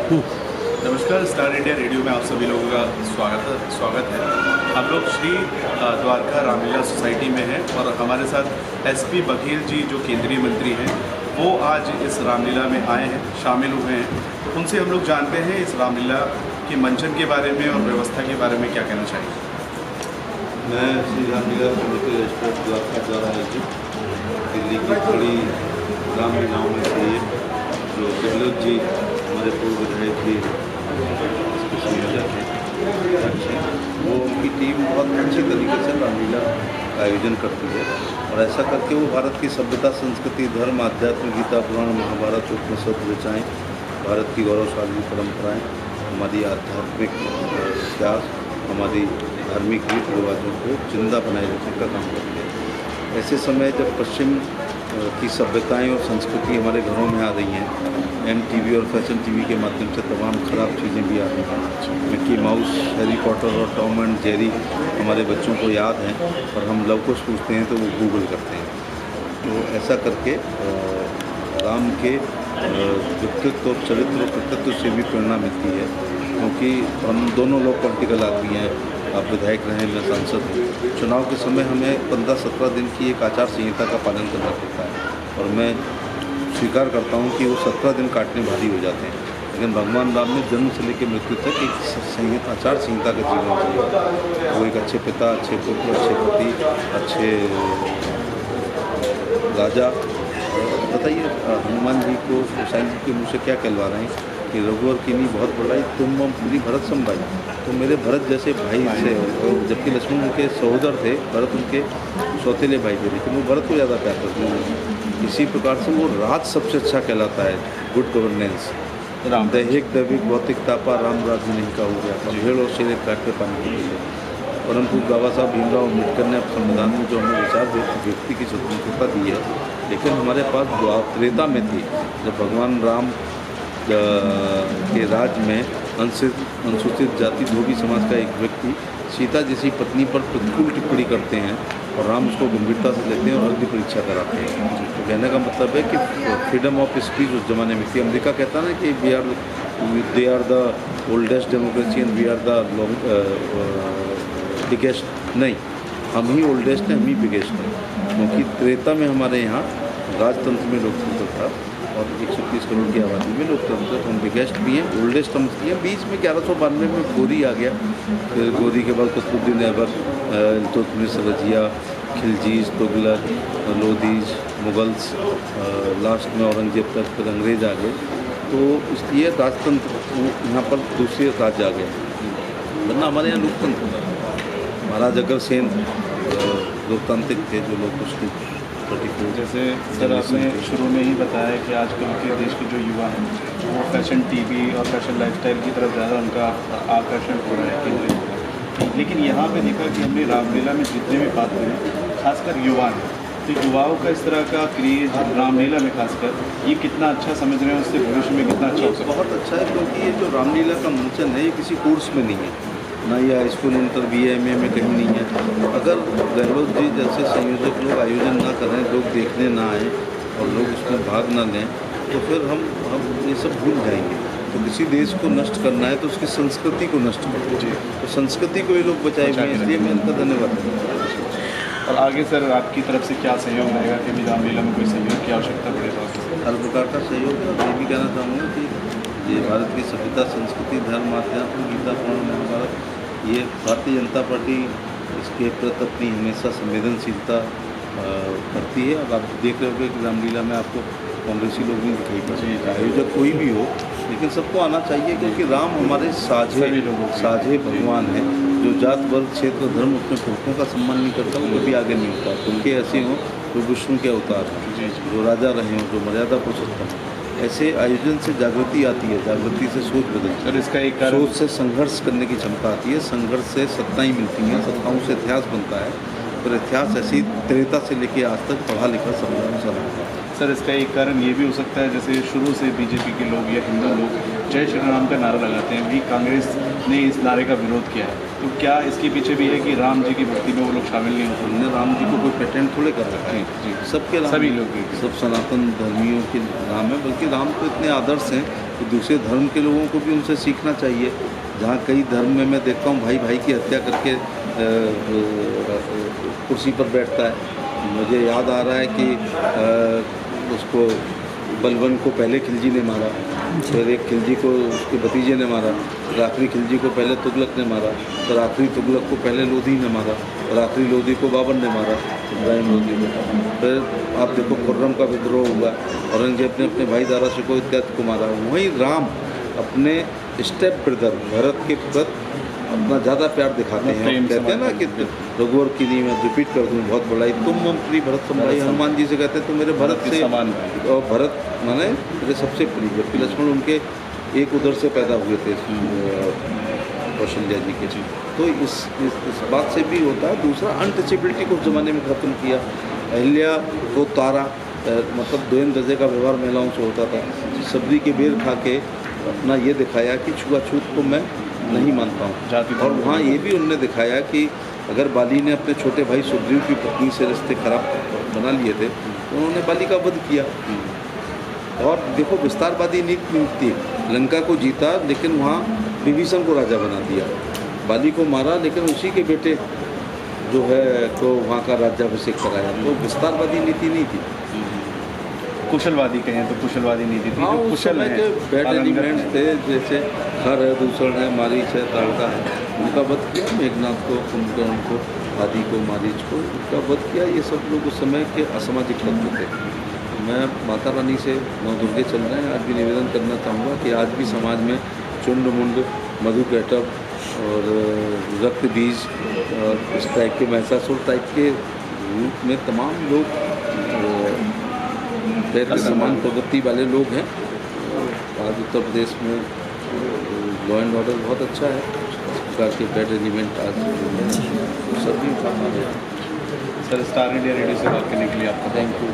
नमस्कार, star India radio में आप सभी लोगों का स्वागत है। हम लोग श्री द्वारका रामलीला सोसाइटी में हैं और हमारे साथ एसपी बघेल जी जो केंद्रीय मंत्री हैं वो आज इस रामलीला में आए हैं, शामिल हुए हैं। तो उनसे हम लोग जानते हैं इस रामलीला के मंचन के बारे में और व्यवस्था के बारे में क्या कहना चाहिए। मैं श्री रामलीला समिति रजिस्टर्ड द्वारका द्वारा आयोजित दिल्ली की बड़ी रामलीलाओं में से एक जो गहलोत जी हमारे पूर्व विधायक जी इसके संयोजक हैं, वो उनकी टीम बहुत अच्छी तरीके से रामलीला का आयोजन करती है और ऐसा करके वो भारत की सभ्यता, संस्कृति, धर्म, आध्यात्म, गीता, पुराण, महाभारत, उपनिषद, ऋचाएँ, भारत की गौरवशाली परंपराएँ, हमारी आध्यात्मिक इतिहास, हमारी धार्मिक रीति रिवाजों को जिंदा बनाए रखने का काम करते हैं। ऐसे समय जब पश्चिम की सभ्यताएं और संस्कृति हमारे घरों में आ रही हैं, MTV और फैशन TV के माध्यम से तमाम ख़राब चीज़ें भी आ रही हैं। मिक्की माउस, हैरी पॉटर और टॉम एंड जेरी हमारे बच्चों को याद हैं और हम लव कुश पूछते हैं तो वो गूगल करते हैं। तो ऐसा करके राम के व्यक्तित्व और चरित्र और कृतित्व से भी प्रेरणा मिलती है, क्योंकि हम दोनों लोग पॉलिटिकल आदमी हैं। आप विधायक रहे, मैं सांसद हूँ। चुनाव के समय हमें 15-17 दिन की एक आचार संहिता का पालन करना पड़ता है और मैं स्वीकार करता हूँ कि वो 17 दिन काटने भारी हो जाते हैं, लेकिन भगवान राम ने जन्म से लेकर मृत्यु तक एक आचार संहिता का जीवन जिया। वो एक अच्छे पिता, अच्छे पुत्र, अच्छे पति, अच्छे राजा। बताइए हनुमान जी को हुसैन जी के मुँह से क्या कहलवा रहे हैं कि रघुवर की नहीं बहुत बड़ाई, तुम पूरी भरत संभाई। तो मेरे भरत जैसे भाई से, जबकि लक्ष्मण उनके सहोदर थे, भरत उनके सौतेले भाई थे, लेकिन वो भरत को ज़्यादा प्यार करते हैं। इसी प्रकार से वो राज सबसे अच्छा कहलाता है, गुड गवर्नेंस। दैहिक दैविक भौतिक तापा राम राज्य नहीं का हो गया, भेड़ और शेर काट के पानी के लिए। परंतु बाबा साहब भीमराव अम्बेडकर ने संविधान में जो हमें विचार व्यक्ति की स्वतंत्रता दी है, लेकिन हमारे पास त्रेता में थी, जब भगवान राम के राज्य में अनुसूचित जाति धोबी समाज का एक व्यक्ति सीता जैसी पत्नी पर प्रतिकूल टिप्पणी करते हैं और राम उसको गंभीरता से लेते हैं और अग्नि परीक्षा कराते हैं। तो कहने का मतलब है कि फ्रीडम ऑफ स्पीच उस जमाने में थी। अमेरिका कहता ना कि they are the oldest democracy and we are the biggest. नहीं, हम ही ओल्डेस्ट हैं, हम ही बिगेस्ट हैं, क्योंकि त्रेता में हमारे यहाँ राजतंत्र में लोकतंत्र था और 130 करोड़ की आबादी में लोकतंत्र, हम बिगेस्ट भी हैं, ओल्डेस्ट हम भी हैं। बीच में 1192 में गोरी आ गया, फिर गोरी के बाद कुतुबुद्दीन ऐबक, इल्तुतमिश, रजिया, खिलजीज, तुगलक, लोदीज, मुगल्स, लास्ट में औरंगजेब तक, फिर अंग्रेज आ गए। तो इसलिए राजतंत्र यहाँ पर दूसरे राज्य आ गए, वरना हमारे यहाँ लोकतंत्र था। महाराज अग्रसेन लोकतांत्रिक थे, जो लोग कुछ जैसे सर आपने शुरू में ही बताया कि आजकल के देश के जो युवा हैं वो फैशन TV और फैशन लाइफस्टाइल की तरफ ज़्यादा उनका आकर्षण हो रहा है, केंद्रित हो रहा है। लेकिन यहाँ पे देखा कि हमने रामलीला में जितने भी पात्र हैं, खासकर युवा हैं, तो युवाओं का इस तरह का क्रेज रामलीला में खासकर ये कितना अच्छा समझ रहे हैं, उससे भविष्य में कितना अच्छा हो सकता है। बहुत अच्छा है, क्योंकि ये जो रामलीला का मंचन है ये किसी कोर्स में नहीं है, ना ये high school, inter, BA, MA में कहीं नहीं है। अगर गहलोत जी जैसे संयोजक लोग आयोजन ना करें, लोग देखने ना आए और लोग उसमें भाग ना लें, तो फिर हम ये सब भूल जाएंगे। तो किसी देश को नष्ट करना है तो उसकी संस्कृति को नष्ट कर दीजिए, तो संस्कृति को ये लोग बचाएंगे, इसलिए मैं इनका धन्यवाद करता हूँ। और आगे सर आपकी तरफ से क्या सहयोग रहेगा कि भी रामलीला में कोई सहयोग की आवश्यकता पड़े तो? हर प्रकार का सहयोग है। ये भी कहना चाहूँगा कि ये भारत की सभ्यता, संस्कृति, धर्म, आध्यात्म, गीता, पुराण, महाभारत, ये भारतीय जनता पार्टी इसके प्रति अपनी हमेशा संवेदनशीलता करती है। अब आप देख रहे होंगे कि रामलीला में आपको कांग्रेसी लोग नहीं दिखाई पड़े, आयोजक कोई भी हो, लेकिन सबको आना चाहिए, क्योंकि राम हमारे साझे भगवान हैं। जो जात, वर्ग, क्षेत्र, धर्म अपने पुरखों का सम्मान नहीं करता वो कभी आगे नहीं होता। उनके ऐसे हों जो विष्णु के अवतार हैं, जो राजा रहे हों, जो मर्यादा पुरुषोत्तम। ऐसे आयोजन से जागृति आती है, जागृति से सोच बदलती है, इसका एक सोच से संघर्ष करने की क्षमता आती है, संघर्ष से सत्ताएँ मिलती हैं, सत्ताओं से इतिहास बनता है। फिर इतिहास ऐसी त्रेता से लेकर आज तक पढ़ा लिखा समझा सर इसका एक कारण ये भी हो सकता है, जैसे शुरू से बीजेपी के लोग या हिंदू लोग जय श्री राम का नारा लगाते हैं, वही कांग्रेस ने इस नारे का विरोध किया है, तो क्या इसके पीछे भी है कि राम जी की भक्ति में वो लोग शामिल नहीं होते? हमने राम जी को कोई पेटेंट थोड़े कर रखा है। जी सबके राम, सभी लोग सब सनातन धर्मियों के राम है, बल्कि राम तो इतने आदर्श हैं कि दूसरे धर्म के लोगों को भी उनसे सीखना चाहिए। जहाँ कई धर्म में मैं देखता हूँ भाई भाई की हत्या करके कुर्सी पर बैठता है। मुझे याद आ रहा है कि उसको बलवन को पहले खिलजी ने मारा, फिर एक खिलजी को उसके भतीजे ने मारा, फिर आखिरी खिलजी को पहले तुगलक ने मारा, फिर आखिरी तुगलक को पहले लोधी ने मारा, और आखिरी लोधी को बाबर ने मारा, इब्राहिम लोधी को। फिर आप देखो खुर्रम का विद्रोह हुआ, औरंगजेब ने अपने भाई दारा शिकोह इत्यादि को मारा। वहीं राम अपने स्टेप ब्रदर भरत के प्रति अपना ज़्यादा प्यार दिखाते हैं। कहते हैं ना कि रघुवर की नहीं, मैं रिपीट कर दूँ बहुत बड़ाई, तुम मम प्रिय भरत सम भाई। हनुमान जी से कहते हैं तो मेरे भरत से समान, और भरत माने मेरे सबसे प्रिय, जबकि लक्ष्मण उनके एक उधर से पैदा हुए थे कौशल्या जी के। तो इस बात से भी होता है। दूसरा, अनटचेबिलिटी को उस ज़माने में ख़त्म किया। अहिल्या को तारा, मतलब 2 दर्जे का व्यवहार महिलाओं से होता था। सबरी के बेर खा के अपना ये दिखाया कि छुआछूत को मैं नहीं मानता हूँ। और वहाँ ये भी उनने दिखाया कि अगर बाली ने अपने छोटे भाई सुग्रीव की पत्नी से रिश्ते खराब बना लिए थे तो उन्होंने बाली का वध किया। और देखो विस्तारवादी नीति थी, लंका को जीता लेकिन वहाँ विभीषण को राजा बना दिया, बाली को मारा लेकिन उसी के बेटे जो है तो वहाँ का राज्याभिषेक कराया। तो विस्तारवादी नीति नहीं थी, कुशलवादी कहें तो कुशलवादी नीति थी। हाँ, जो उस कुशल समय है, के बैड पालनकर एलिमेंट्स थे, जैसे खर है, दूसर है, मारीच है, ताड़का है, उनका वध किया। मेघनाथ को, कुंभकर्ण को, आदि को, मारीच को, उनका वध किया। ये सब लोग उस समय के असामाजिक तत्व थे। मैं माता रानी से नौ दुर्गे चल रहे हैं, आज भी निवेदन करना चाहूँगा कि आज भी समाज में चुंड मुंड, मधु कैटव और रक्त बीज और इस टाइप के, महिषासुर टाइप के रूप में तमाम लोग पैर के समान प्रवृत्ति वाले लोग हैं। आज उत्तर प्रदेश में लॉ एंड ऑर्डर बहुत अच्छा है। इस प्रकार के बैड एलिमेंट आज सभी उठाना है। सर, स्टार इंडिया रेडियो से बात करने के लिए आपका थैंक यू।